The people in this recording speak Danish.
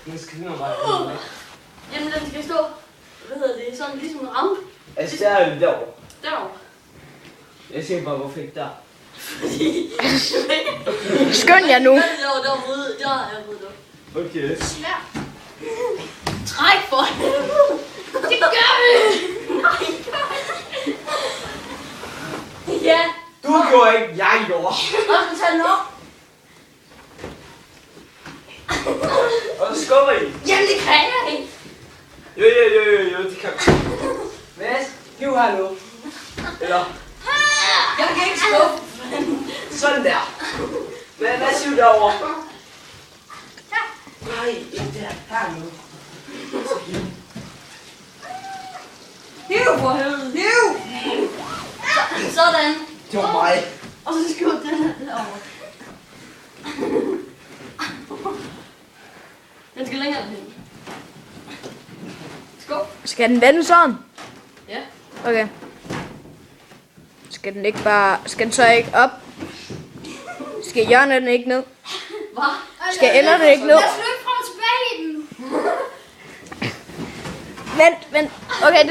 Nu skal vi bare. Jamen den skal stå, hvad hedder det, sådan ligesom en rampe. Altså der er det derovre. Derovre. Jeg siger bare, hvorfor ikke der? Fordi... Skynd jer nu. Der er ryddet, der er ryddet op. Okay. Svær. Træk for helvede. Det gør vi. Nej, gør det. Ja. Du gjorde ikke, jeg gjorde. Og så tager den op. Og så skubber I. Jamen det kan jeg ikke. Jo, det kan du. Mads, hiv her nu. Eller, Jeg kan ikke skubbe. sådan der. Mads, hiv derovre. Nej, ikke der. Her nu. Hiv for helvede. Hiv. Sådan. Det var mig. Og så skubbe den her derovre. Den skal længere hen. Skub. Skal den vende sådan? Ja. Okay. Skal den ikke bare... Skal den så ikke op? Skal hjørnerne ikke ned? Hvad? Skal enderne ikke ned? Jeg skal ikke frem og tilbage i den. Vent. Okay, det